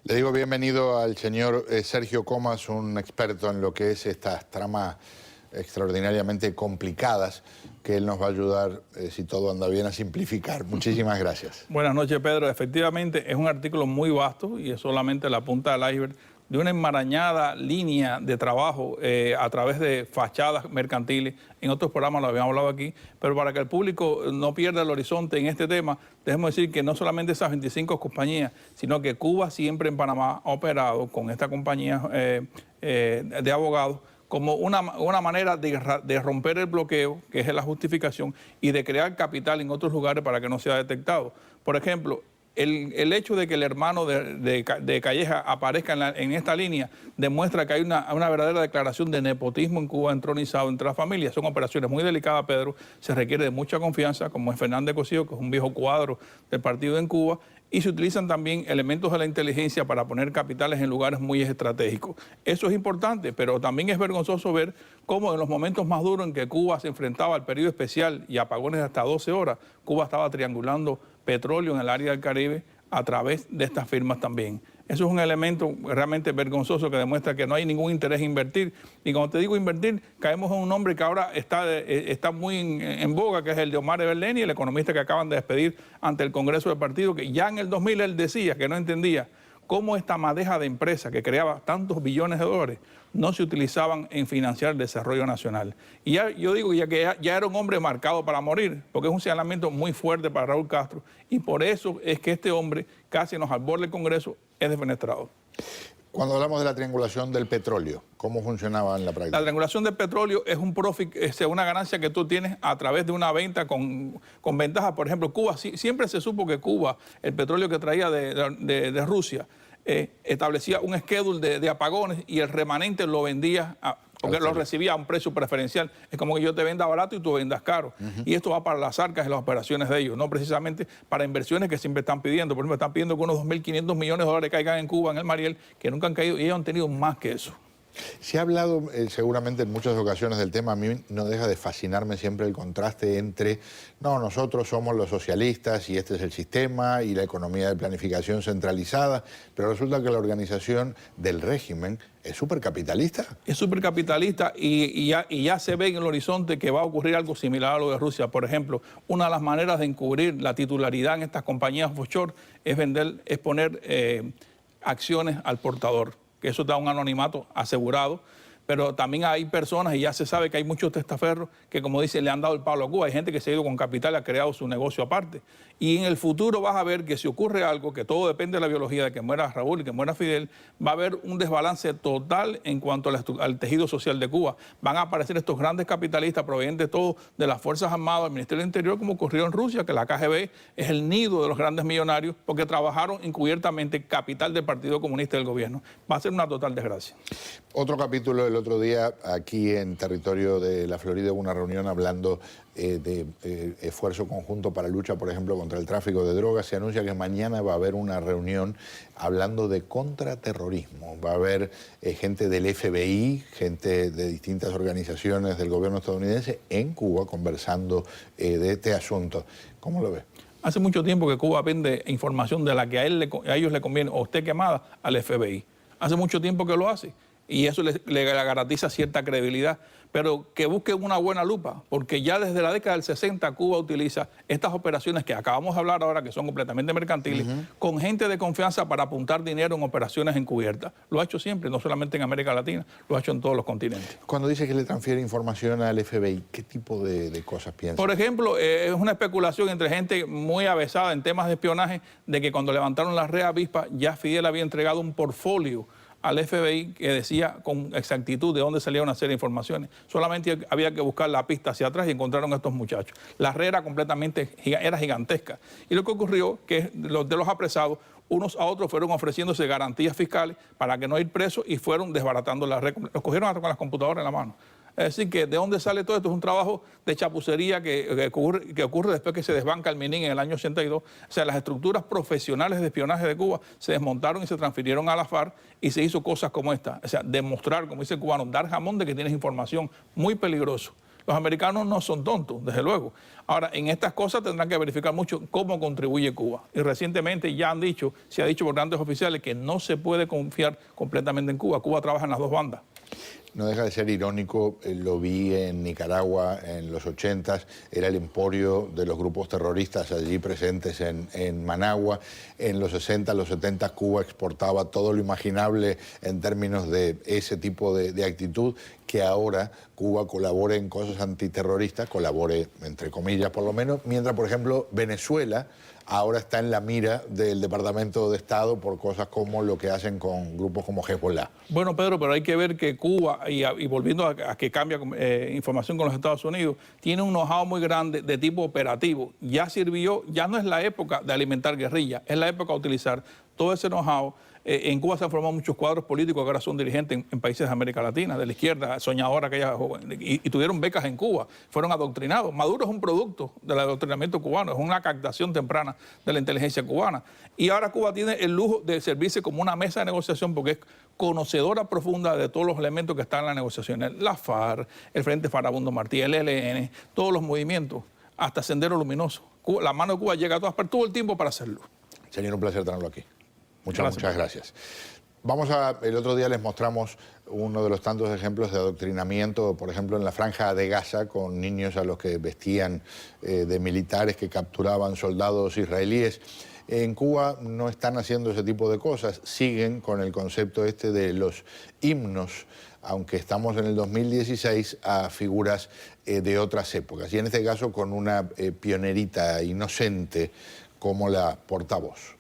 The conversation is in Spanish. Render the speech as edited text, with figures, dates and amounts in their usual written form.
Le digo bienvenido al señor Sergio Comas, un experto en lo que es estas tramas extraordinariamente complicadas, que él nos va a ayudar, si todo anda bien, a simplificar. Muchísimas gracias. Buenas noches, Pedro. Efectivamente, es un artículo muy vasto y es solamente la punta del iceberg de una enmarañada línea de trabajo a través de fachadas mercantiles. En otros programas lo habíamos hablado aquí, pero para que el público no pierda el horizonte en este tema, dejemos decir que no solamente esas 25 compañías, sino que Cuba siempre en Panamá ha operado con esta compañía de abogados como una manera de romper el bloqueo, que es la justificación, y de crear capital en otros lugares para que no sea detectado. Por ejemplo, el hecho de que el hermano de Calleja aparezca en esta línea demuestra que hay una verdadera declaración de nepotismo en Cuba entronizado entre las familias. Son operaciones muy delicadas, Pedro, se requiere de mucha confianza, como es Fernández Cosío, que es un viejo cuadro del partido en Cuba, y se utilizan también elementos de la inteligencia para poner capitales en lugares muy estratégicos. Eso es importante, pero también es vergonzoso ver cómo en los momentos más duros en que Cuba se enfrentaba al periodo especial y apagones de hasta 12 horas, Cuba estaba triangulando petróleo en el área del Caribe a través de estas firmas también. Eso es un elemento realmente vergonzoso que demuestra que no hay ningún interés en invertir. Y cuando te digo invertir, caemos en un nombre que ahora está muy en boga, que es el de Omar Everleni, el economista que acaban de despedir ante el Congreso del partido, que ya en el 2000 él decía que no entendía cómo esta madeja de empresa que creaba tantos billones de dólares no se utilizaban en financiar el desarrollo nacional. Y yo digo que ya era un hombre marcado para morir, porque es un señalamiento muy fuerte para Raúl Castro, y por eso es que este hombre, casi en los albores del Congreso, es defenestrado. Cuando hablamos de la triangulación del petróleo, ¿cómo funcionaba en la práctica? La triangulación del petróleo es un profit, es una ganancia que tú tienes a través de una venta con ventajas. Por ejemplo, Cuba, siempre se supo que Cuba, el petróleo que traía de Rusia, establecía un schedule de apagones y el remanente lo vendía porque lo recibía a un precio preferencial. Es como que yo te venda barato y tú vendas caro. Y esto va para las arcas y las operaciones de ellos, no precisamente para inversiones que siempre están pidiendo. Por ejemplo, están pidiendo que unos 2.500 millones de dólares caigan en Cuba, en el Mariel, que nunca han caído, y ellos han tenido más que eso. Se ha hablado seguramente en muchas ocasiones del tema. A mí no deja de fascinarme siempre el contraste entre, no, nosotros somos los socialistas y este es el sistema y la economía de planificación centralizada, pero resulta que la organización del régimen es supercapitalista. Es supercapitalista y ya se ve en el horizonte que va a ocurrir algo similar a lo de Rusia. Por ejemplo, una de las maneras de encubrir la titularidad en estas compañías offshore es poner acciones al portador, que eso da un anonimato asegurado, pero también hay personas, y ya se sabe que hay muchos testaferros que, como dicen, le han dado el palo a Cuba. Hay gente que se ha ido con capital y ha creado su negocio aparte. Y en el futuro vas a ver que si ocurre algo, que todo depende de la biología, de que muera Raúl y que muera Fidel, va a haber un desbalance total en cuanto al tejido social de Cuba. Van a aparecer estos grandes capitalistas provenientes todo de las Fuerzas Armadas, del Ministerio del Interior, como ocurrió en Rusia, que la KGB es el nido de los grandes millonarios porque trabajaron encubiertamente capital del Partido Comunista y del gobierno. Va a ser una total desgracia. Otro capítulo, el otro día aquí en territorio de la Florida hubo una reunión hablando de esfuerzo conjunto para lucha, por ejemplo, contra el tráfico de drogas. Se anuncia que mañana va a haber una reunión hablando de contraterrorismo. Va a haber gente del FBI, gente de distintas organizaciones del gobierno estadounidense en Cuba conversando de este asunto. ¿Cómo lo ve? Hace mucho tiempo que Cuba vende información de la que a ellos le conviene, o esté quemada, al FBI. Hace mucho tiempo que lo hace. Y eso le garantiza cierta credibilidad, pero que busquen una buena lupa, porque ya desde la década del 60 Cuba utiliza estas operaciones que acabamos de hablar ahora, que son completamente mercantiles, con gente de confianza para apuntar dinero en operaciones encubiertas. Lo ha hecho siempre, no solamente en América Latina, lo ha hecho en todos los continentes. Cuando dice que le transfiere información al FBI, ¿qué tipo de cosas piensa? Por ejemplo, es una especulación entre gente muy avesada en temas de espionaje, de que cuando levantaron la red avispa, ya Fidel había entregado un portfolio al FBI que decía con exactitud de dónde salía una serie de informaciones. Solamente había que buscar la pista hacia atrás y encontraron a estos muchachos. La red era gigantesca. Y lo que ocurrió que de los apresados, unos a otros fueron ofreciéndose garantías fiscales para que no ir presos y fueron desbaratando la red. Los cogieron hasta con las computadoras en la mano. Es decir, que de dónde sale todo esto es un trabajo de chapucería que ocurre después que se desbanca el Minin en el año 82. O sea, las estructuras profesionales de espionaje de Cuba se desmontaron y se transfirieron a la FARC y se hizo cosas como esta. O sea, demostrar, como dice el cubano, dar jamón de que tienes información, muy peligroso. Los americanos no son tontos, desde luego. Ahora, en estas cosas tendrán que verificar mucho cómo contribuye Cuba. Y recientemente ya se ha dicho por grandes oficiales que no se puede confiar completamente en Cuba. Cuba trabaja en las dos bandas. No deja de ser irónico, lo vi en Nicaragua en los 80s, era el emporio de los grupos terroristas allí presentes en Managua. En los 60, los 70 Cuba exportaba todo lo imaginable en términos de ese tipo de actitud, que ahora Cuba colabore en cosas antiterroristas, colabore entre comillas por lo menos, mientras por ejemplo Venezuela ahora está en la mira del Departamento de Estado por cosas como lo que hacen con grupos como Hezbollah. Bueno, Pedro, pero hay que ver que Cuba, y volviendo a que cambia información con los Estados Unidos, tiene un know-how muy grande de tipo operativo. Ya sirvió, ya no es la época de alimentar guerrillas, es la época de utilizar todo ese know-how. En Cuba se han formado muchos cuadros políticos que ahora son dirigentes en países de América Latina, de la izquierda, soñadora, aquella joven, y tuvieron becas en Cuba, fueron adoctrinados. Maduro es un producto del adoctrinamiento cubano, es una captación temprana de la inteligencia cubana. Y ahora Cuba tiene el lujo de servirse como una mesa de negociación porque es conocedora profunda de todos los elementos que están en las negociaciones. La FARC, el Frente Farabundo Martí, el ELN, todos los movimientos, hasta Sendero Luminoso. La mano de Cuba llega a todas partes, todo el tiempo para hacerlo. Señor, un placer tenerlo aquí. Muchas gracias. El otro día les mostramos uno de los tantos ejemplos de adoctrinamiento, por ejemplo, en la Franja de Gaza, con niños a los que vestían de militares que capturaban soldados israelíes. En Cuba no están haciendo ese tipo de cosas, siguen con el concepto este de los himnos, aunque estamos en el 2016, a figuras de otras épocas. Y en este caso con una pionerita inocente como la portavoz.